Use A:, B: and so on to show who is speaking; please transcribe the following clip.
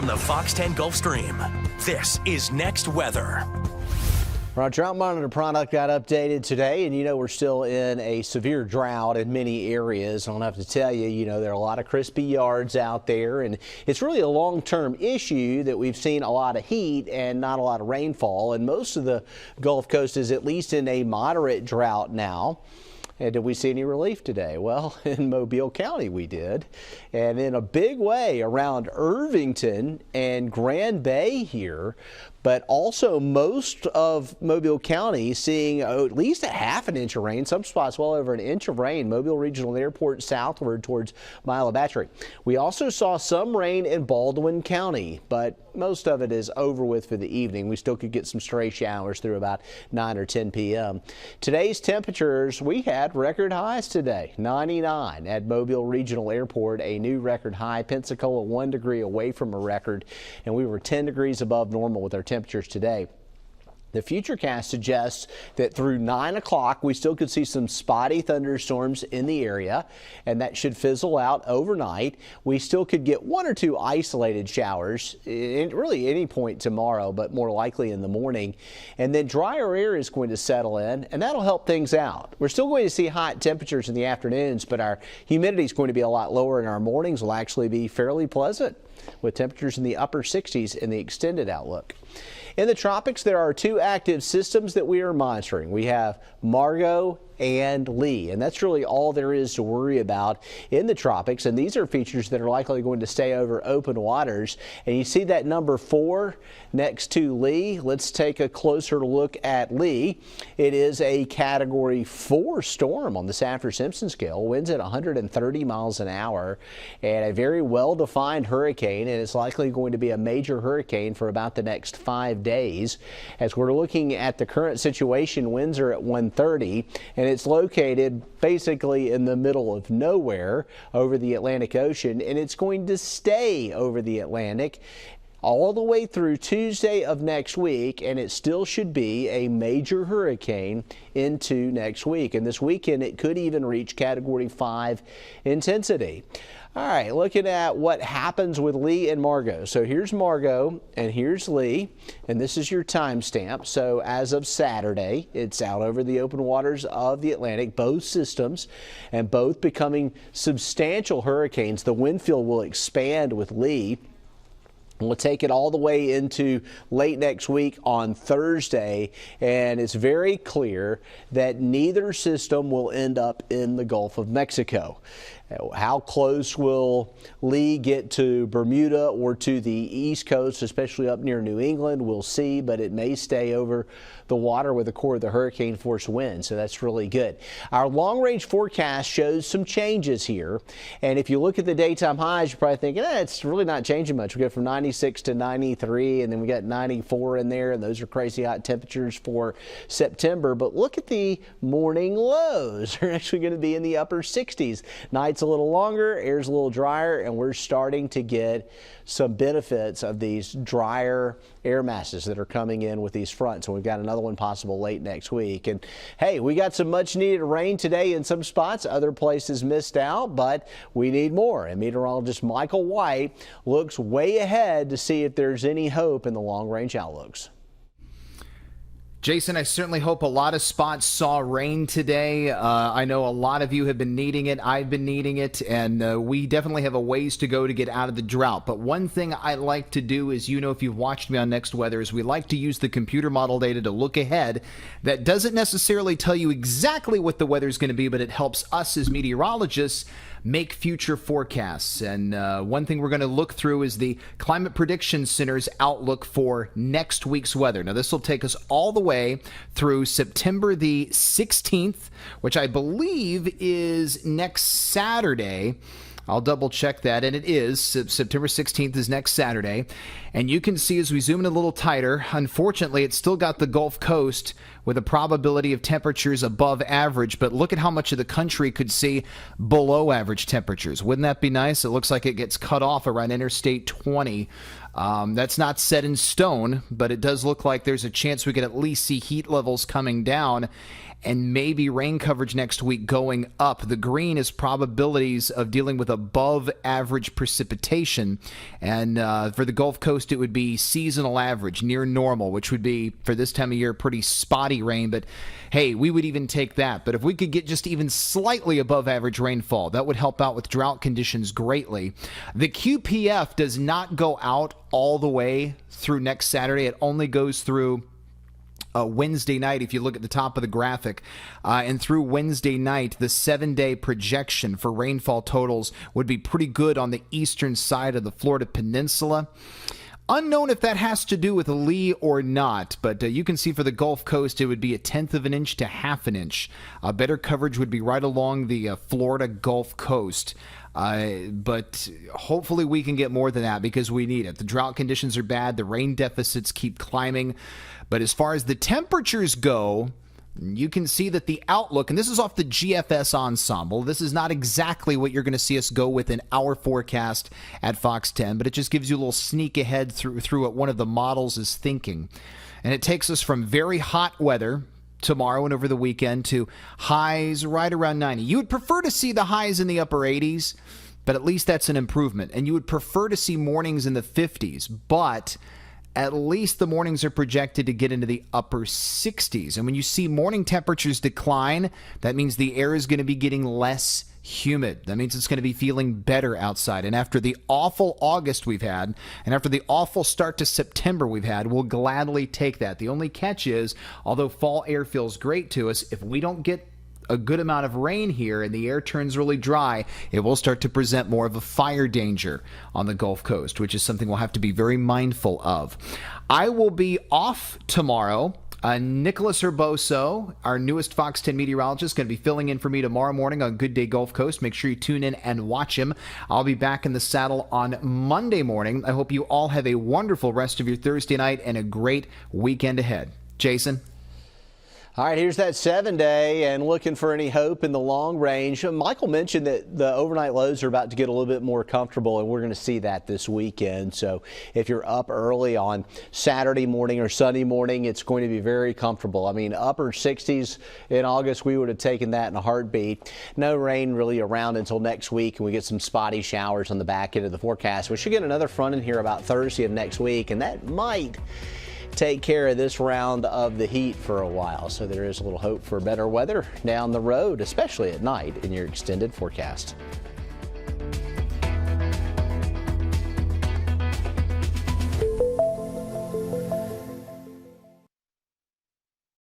A: From the FOX10 Gulf Stream, this is Next Weather.
B: Our drought monitor product got updated today, and we're still in a severe drought in many areas. I don't have to tell you, there are a lot of crispy yards out there, and it's really a long-term issue that we've seen a lot of heat and not a lot of rainfall, and most of the Gulf Coast is at least in a moderate drought now. And did we see any relief today? Well, in Mobile County we did, and in a big way around Irvington and Grand Bay here, but also most of Mobile County seeing at least a half an inch of rain, some spots well over an inch of rain. Mobile Regional Airport southward towards Mila Battery. We also saw some rain in Baldwin County, but most of it is over with for the evening. We still could get some stray showers through about 9 or 10 p.m. Today's temperatures, we had record highs today. 99 at Mobile Regional Airport, a new record high. Pensacola 1 degree away from a record, and we were 10 degrees above normal with our temperatures today. The futurecast suggests that through 9 o'clock we still could see some spotty thunderstorms in the area, and that should fizzle out overnight. We still could get 1 or 2 isolated showers at really any point tomorrow, but more likely in the morning. And then drier air is going to settle in, and that'll help things out. We're still going to see hot temperatures in the afternoons, but our humidity is going to be a lot lower, and our mornings will actually be fairly pleasant with temperatures in the upper 60s in the extended outlook. In the tropics, there are 2 active systems that we are monitoring. We have Margot and Lee, and that's really all there is to worry about in the tropics, and these are features that are likely going to stay over open waters. And you see that number 4 next to Lee. Let's take a closer look at Lee. It is a category 4 storm on the Saffir-Simpson scale, winds at 130 miles an hour, and a very well-defined hurricane, and it's likely going to be a major hurricane for about the next 5 days. As we're looking at the current situation, winds are at 130, and it's located basically in the middle of nowhere over the Atlantic Ocean, and it's going to stay over the Atlantic all the way through Tuesday of next week, and it still should be a major hurricane into next week. And this weekend, it could even reach category 5 intensity. All right, looking at what happens with Lee and Margot. So here's Margot and here's Lee, and this is your timestamp. So as of Saturday, it's out over the open waters of the Atlantic, both systems, and both becoming substantial hurricanes. The wind field will expand with Lee. We'll take it all the way into late next week on Thursday, and it's very clear that neither system will end up in the Gulf of Mexico. How close will Lee get to Bermuda or to the East Coast, especially up near New England? We'll see, but it may stay over the water with the core of the hurricane force wind, so that's really good. Our long-range forecast shows some changes here, and if you look at the daytime highs, you're probably thinking, it's really not changing much. We go from 96 to 93, and then we got 94 in there, and those are crazy hot temperatures for September. But look at the morning lows. They're actually going to be in the upper 60s. Nights a little longer, air's a little drier, and we're starting to get some benefits of these drier air masses that are coming in with these fronts. And we've got another one possible late next week. And hey, we got some much needed rain today in some spots. Other places missed out, but we need more. And meteorologist Michael White looks way ahead to see if there's any hope in the long range outlooks.
C: Jason, I certainly hope a lot of spots saw rain today. I know a lot of you have been needing it. I've been needing it, and we definitely have a ways to go to get out of the drought. But one thing I like to do is, if you've watched me on Next Weather, is we like to use the computer model data to look ahead. That doesn't necessarily tell you exactly what the weather is going to be, but it helps us as meteorologists make future forecasts. And one thing we're going to look through is the Climate Prediction Center's outlook for next week's weather. Now, this will take us all the way through September the 16th, which I believe is next Saturday. I'll double check that, and it is. September 16th is next Saturday. And you can see as we zoom in a little tighter, unfortunately, it's still got the Gulf Coast with a probability of temperatures above average, but look at how much of the country could see below average temperatures. Wouldn't that be nice? It looks like it gets cut off around Interstate 20. That's not set in stone, but it does look like there's a chance we could at least see heat levels coming down and maybe rain coverage next week going up. The green is probabilities of dealing with above average precipitation. And for the Gulf Coast, it would be seasonal average, near normal, which would be, for this time of year, pretty spotty rain. But hey, we would even take that. But if we could get just even slightly above average rainfall, that would help out with drought conditions greatly. The QPF does not go out all the way through next Saturday. It only goes through Wednesday night, if you look at the top of the graphic. And through Wednesday night, the 7-day projection for rainfall totals would be pretty good on the eastern side of the Florida Peninsula. Unknown if that has to do with Lee or not, but you can see for the Gulf Coast, it would be 1/10 of an inch to 1/2 an inch. Better coverage would be right along the Florida Gulf Coast. But hopefully we can get more than that because we need it. The drought conditions are bad. The rain deficits keep climbing. But as far as the temperatures go, you can see that the outlook, and this is off the GFS ensemble, this is not exactly what you're going to see us go with in our forecast at Fox 10, but it just gives you a little sneak ahead through what one of the models is thinking. And it takes us from very hot weather tomorrow and over the weekend to highs right around 90. You would prefer to see the highs in the upper 80s, but at least that's an improvement. And you would prefer to see mornings in the 50s, but at least the mornings are projected to get into the upper 60s. And when you see morning temperatures decline, that means the air is going to be getting less humid. That means it's going to be feeling better outside. And after the awful August we've had, and after the awful start to September we've had, we'll gladly take that. The only catch is, although fall air feels great to us, if we don't get a good amount of rain here and the air turns really dry, it will start to present more of a fire danger on the Gulf Coast, which is something we'll have to be very mindful of. I will be off tomorrow. Nicholas Urboso, our newest Fox 10 meteorologist, going to be filling in for me tomorrow morning on Good Day Gulf Coast. Make sure you tune in and watch him. I'll be back in the saddle on Monday morning. I hope you all have a wonderful rest of your Thursday night and a great weekend ahead. Jason?
B: All right, here's that 7-day and looking for any hope in the long range. Michael mentioned that the overnight lows are about to get a little bit more comfortable, and we're going to see that this weekend. So if you're up early on Saturday morning or Sunday morning, it's going to be very comfortable. I mean, upper 60s in August, we would have taken that in a heartbeat. No rain really around until next week, and we get some spotty showers on the back end of the forecast. We should get another front in here about Thursday of next week, and that might take care of this round of the heat for a while. So there is a little hope for better weather down the road, especially at night in your extended forecast.